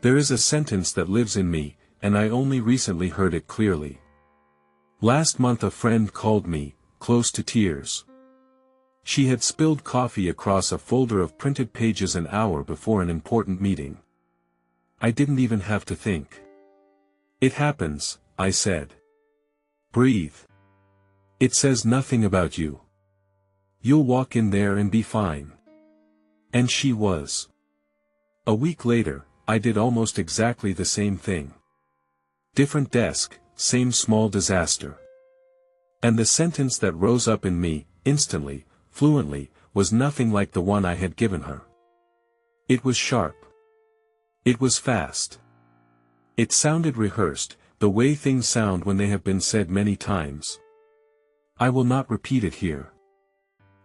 There is a sentence that lives in me, and I only recently heard it clearly. Last month a friend called me, close to tears. She had spilled coffee across a folder of printed pages an hour before an important meeting. I didn't even have to think. "It happens," I said. "Breathe. It says nothing about you. You'll walk in there and be fine." And she was. A week later, I did almost exactly the same thing. Different desk, same small disaster. And the sentence that rose up in me, instantly, fluently, was nothing like the one I had given her. It was sharp. It was fast. It sounded rehearsed, the way things sound when they have been said many times. I will not repeat it here.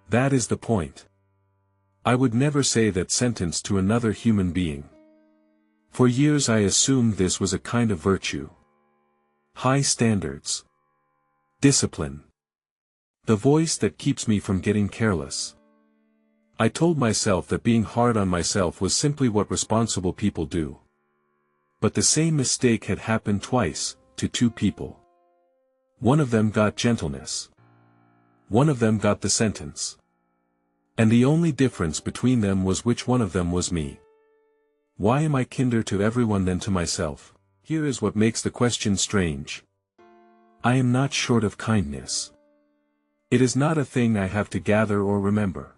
That is the point. I would never say that sentence to another human being. For years I assumed this was a kind of virtue. High standards. Discipline. The voice that keeps me from getting careless. I told myself that being hard on myself was simply what responsible people do. But the same mistake had happened twice, to two people. One of them got gentleness. One of them got the sentence. And the only difference between them was which one of them was me. Why am I kinder to everyone than to myself? Here is what makes the question strange. I am not short of kindness. It is not a thing I have to gather or remember.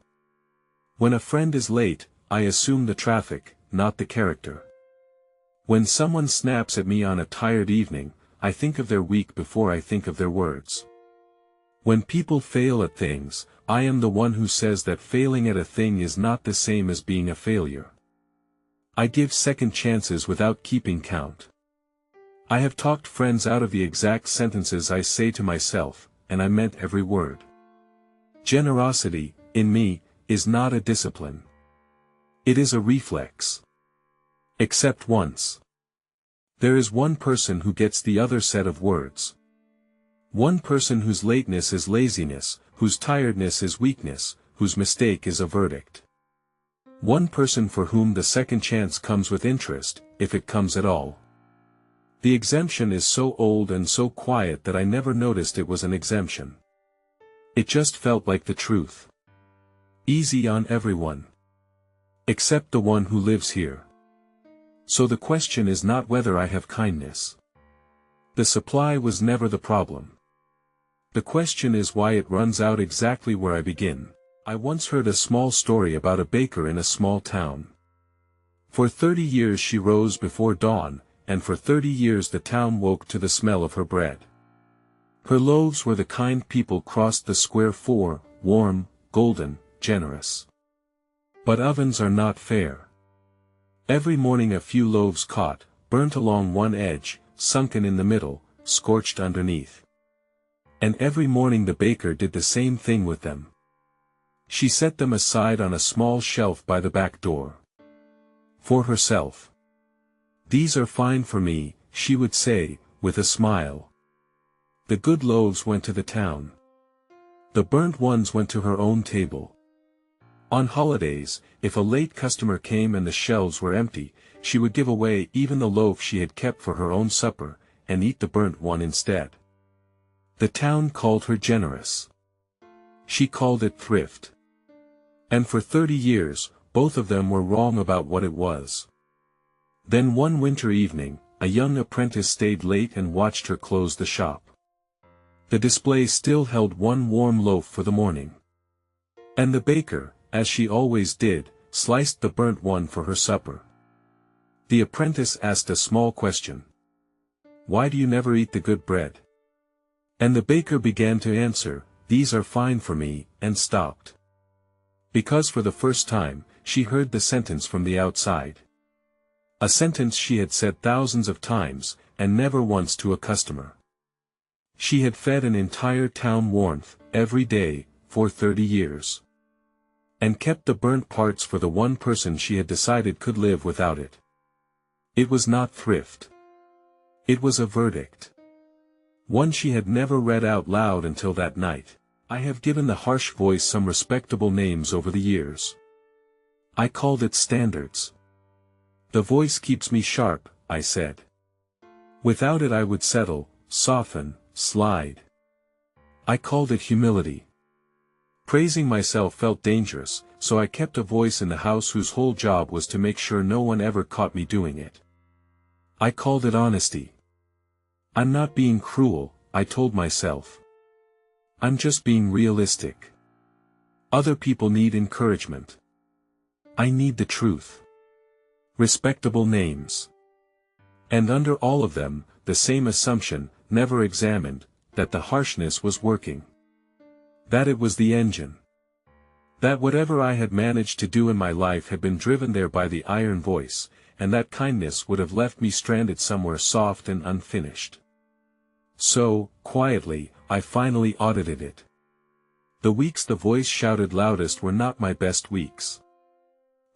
When a friend is late, I assume the traffic, not the character. When someone snaps at me on a tired evening, I think of their week before I think of their words. When people fail at things, I am the one who says that failing at a thing is not the same as being a failure. I give second chances without keeping count. I have talked friends out of the exact sentences I say to myself, and I meant every word. Generosity, in me, is not a discipline. It is a reflex. Except once. There is one person who gets the other set of words. One person whose lateness is laziness, whose tiredness is weakness, whose mistake is a verdict. One person for whom the second chance comes with interest, if it comes at all. The exemption is so old and so quiet that I never noticed it was an exemption. It just felt like the truth. Easy on everyone. Except the one who lives here. So the question is not whether I have kindness. The supply was never the problem. The question is why it runs out exactly where I begin. I once heard a small story about a baker in a small town. For 30 years she rose before dawn, and for 30 years the town woke to the smell of her bread. Her loaves were the kind people crossed the square for, warm, golden, generous. But ovens are not fair. Every morning a few loaves caught, burnt along one edge, sunken in the middle, scorched underneath. And every morning the baker did the same thing with them. She set them aside on a small shelf by the back door. For herself. "These are fine for me," she would say, with a smile. The good loaves went to the town. The burnt ones went to her own table. On holidays, if a late customer came and the shelves were empty, she would give away even the loaf she had kept for her own supper, and eat the burnt one instead. The town called her generous. She called it thrift. And for 30 years, both of them were wrong about what it was. Then one winter evening, a young apprentice stayed late and watched her close the shop. The display still held one warm loaf for the morning. And the baker, as she always did, sliced the burnt one for her supper. The apprentice asked a small question. "Why do you never eat the good bread?" And the baker began to answer, "These are fine for me," and stopped. Because for the first time, she heard the sentence from the outside. A sentence she had said thousands of times, and never once to a customer. She had fed an entire town warmth, every day, for 30 years. And kept the burnt parts for the one person she had decided could live without it. It was not thrift. It was a verdict. One she had never read out loud until that night. I have given the harsh voice some respectable names over the years. I called it standards. The voice keeps me sharp, I said. Without it I would settle, soften, slide. I called it humility. Praising myself felt dangerous, so I kept a voice in the house whose whole job was to make sure no one ever caught me doing it. I called it honesty. I'm not being cruel, I told myself. I'm just being realistic. Other people need encouragement. I need the truth. Respectable names. And under all of them, the same assumption, never examined, that the harshness was working. That it was the engine. That whatever I had managed to do in my life had been driven there by the iron voice, and that kindness would have left me stranded somewhere soft and unfinished. So, quietly, I finally audited it. The weeks the voice shouted loudest were not my best weeks.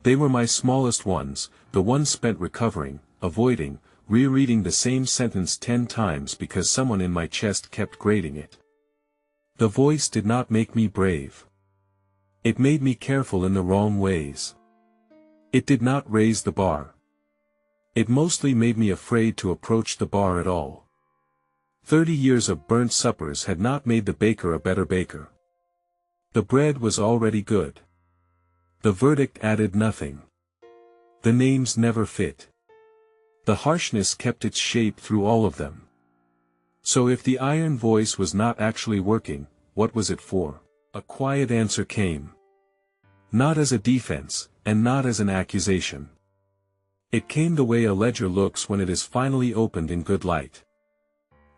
They were my smallest ones, the ones spent recovering, avoiding, rereading the same sentence 10 times because someone in my chest kept grating it. The voice did not make me brave. It made me careful in the wrong ways. It did not raise the bar. It mostly made me afraid to approach the bar at all. 30 years of burnt suppers had not made the baker a better baker. The bread was already good. The verdict added nothing. The names never fit. The harshness kept its shape through all of them. So if the iron voice was not actually working, what was it for? A quiet answer came. Not as a defense, and not as an accusation. It came the way a ledger looks when it is finally opened in good light.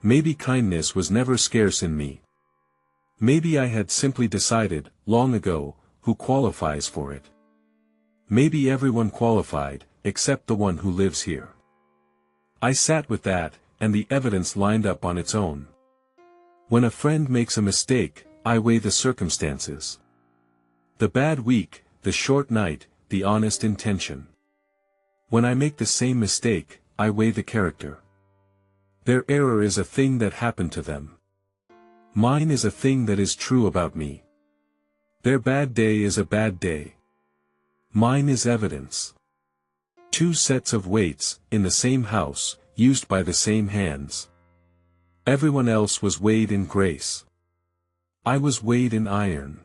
Maybe kindness was never scarce in me. Maybe I had simply decided, long ago, who qualifies for it. Maybe everyone qualified, except the one who lives here. I sat with that, and the evidence lined up on its own. When a friend makes a mistake, I weigh the circumstances. The bad week, the short night, the honest intention. When I make the same mistake, I weigh the character. Their error is a thing that happened to them. Mine is a thing that is true about me. Their bad day is a bad day. Mine is evidence. Two sets of weights, in the same house, used by the same hands. Everyone else was weighed in grace. I was weighed in iron.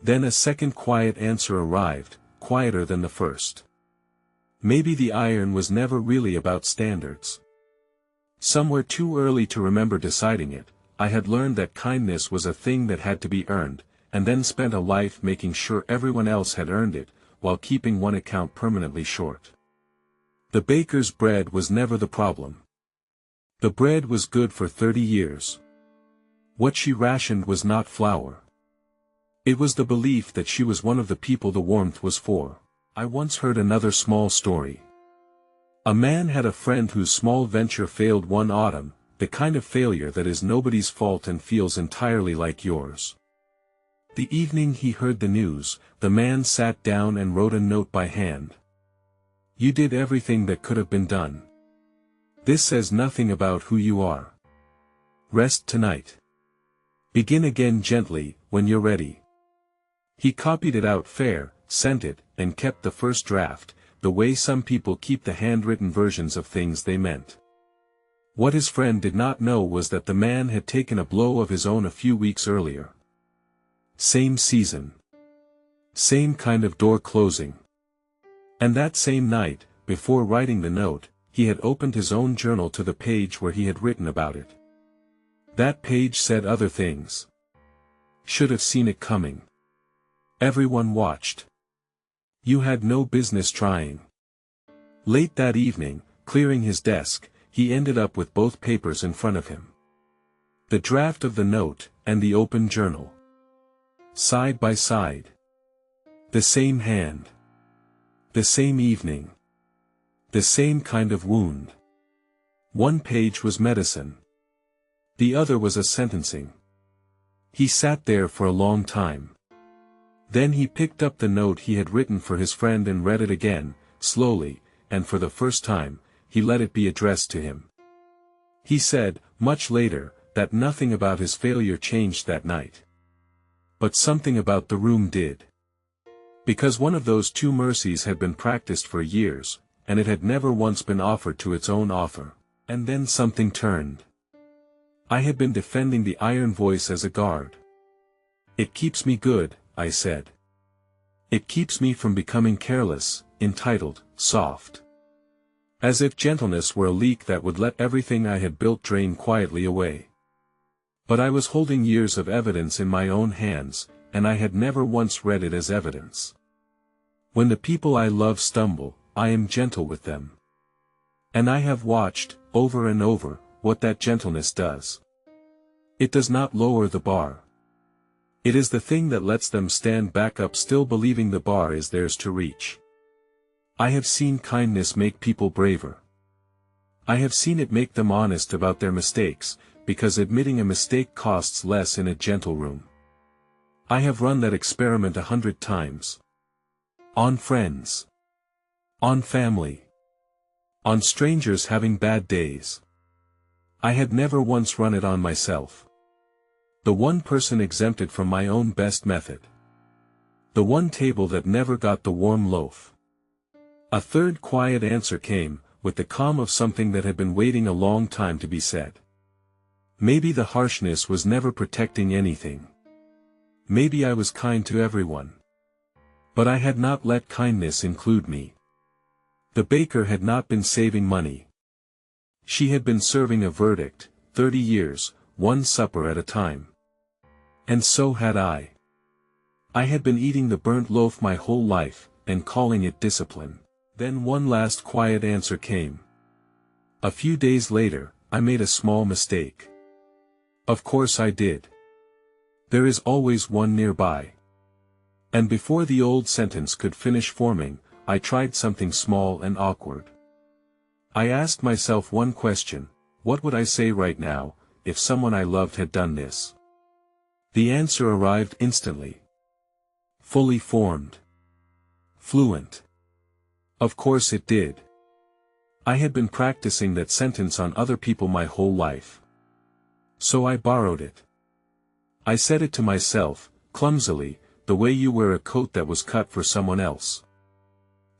Then a second quiet answer arrived, quieter than the first. Maybe the iron was never really about standards. Somewhere too early to remember deciding it, I had learned that kindness was a thing that had to be earned, and then spent a life making sure everyone else had earned it, while keeping one account permanently short. The baker's bread was never the problem. The bread was good for 30 years. What she rationed was not flour. It was the belief that she was one of the people the warmth was for. I once heard another small story. A man had a friend whose small venture failed one autumn, the kind of failure that is nobody's fault and feels entirely like yours. The evening he heard the news, the man sat down and wrote a note by hand. You did everything that could have been done. This says nothing about who you are. Rest tonight. Begin again gently, when you're ready. He copied it out fair, sent it, and kept the first draft, the way some people keep the handwritten versions of things they meant. What his friend did not know was that the man had taken a blow of his own a few weeks earlier. Same season. Same kind of door closing. And that same night, before writing the note, he had opened his own journal to the page where he had written about it. That page said other things. Should have seen it coming. Everyone watched. You had no business trying. Late that evening, clearing his desk, he ended up with both papers in front of him. The draft of the note, and the open journal. Side by side. The same hand. The same evening. The same kind of wound. One page was medicine. The other was a sentencing. He sat there for a long time. Then he picked up the note he had written for his friend and read it again, slowly, and for the first time, he let it be addressed to him. He said, much later, that nothing about his failure changed that night. But something about the room did. Because one of those two mercies had been practiced for years, and it had never once been offered to its own offer. And then something turned. I had been defending the iron voice as a guard. "It keeps me good," I said. "It keeps me from becoming careless, entitled, soft." As if gentleness were a leak that would let everything I had built drain quietly away. But I was holding years of evidence in my own hands, and I had never once read it as evidence. When the people I love stumble, I am gentle with them. And I have watched, over and over, what that gentleness does. It does not lower the bar. It is the thing that lets them stand back up, still believing the bar is theirs to reach. I have seen kindness make people braver. I have seen it make them honest about their mistakes, because admitting a mistake costs less in a gentle room. I have run that experiment 100 times. On friends. On family. On strangers having bad days. I had never once run it on myself. The one person exempted from my own best method. The one table that never got the warm loaf. A third quiet answer came, with the calm of something that had been waiting a long time to be said. Maybe the harshness was never protecting anything. Maybe I was kind to everyone. But I had not let kindness include me. The baker had not been saving money. She had been serving a verdict, 30 years, one supper at a time. And so had I. I had been eating the burnt loaf my whole life, and calling it discipline. Then one last quiet answer came. A few days later, I made a small mistake. Of course I did. There is always one nearby. And before the old sentence could finish forming, I tried something small and awkward. I asked myself one question: what would I say right now, if someone I loved had done this? The answer arrived instantly. Fully formed. Fluent. Of course it did. I had been practicing that sentence on other people my whole life. So I borrowed it. I said it to myself, clumsily, the way you wear a coat that was cut for someone else.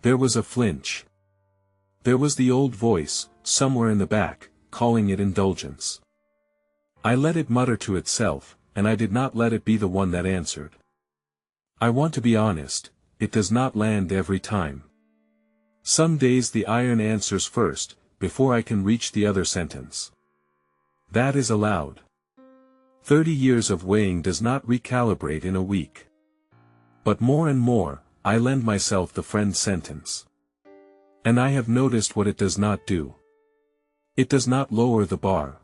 There was a flinch. There was the old voice, somewhere in the back, calling it indulgence. I let it mutter to itself, and I did not let it be the one that answered. I want to be honest, it does not land every time. Some days the iron answers first, before I can reach the other sentence. That is allowed. 30 years of weighing does not recalibrate in a week. But more and more, I lend myself the friend sentence. And I have noticed what it does not do. It does not lower the bar.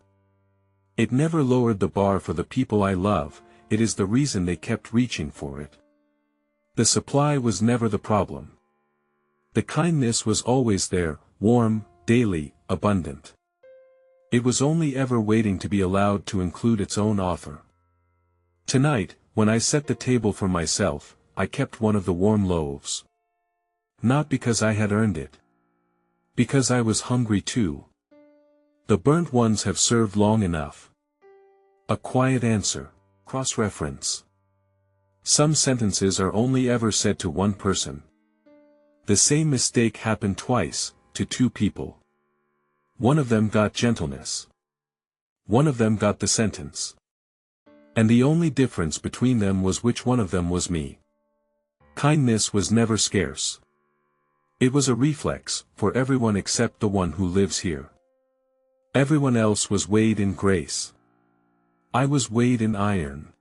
It never lowered the bar for the people I love, it is the reason they kept reaching for it. The supply was never the problem. The kindness was always there, warm, daily, abundant. It was only ever waiting to be allowed to include its own offer. Tonight, when I set the table for myself, I kept one of the warm loaves. Not because I had earned it. Because I was hungry too. The burnt ones have served long enough. A quiet answer. Cross-reference. Some sentences are only ever said to one person. The same mistake happened twice, to two people. One of them got gentleness. One of them got the sentence. And the only difference between them was which one of them was me. Kindness was never scarce. It was a reflex, for everyone except the one who lives here. Everyone else was weighed in grace. I was weighed in iron.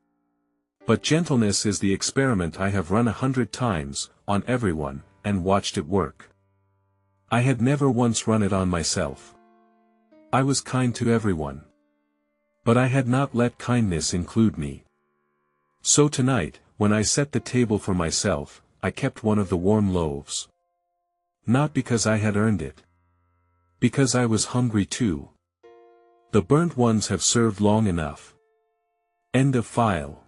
But gentleness is the experiment I have run 100 times, on everyone, and watched it work. I had never once run it on myself. I was kind to everyone. But I had not let kindness include me. So tonight, when I set the table for myself, I kept one of the warm loaves. Not because I had earned it. Because I was hungry too. The burnt ones have served long enough. End of file.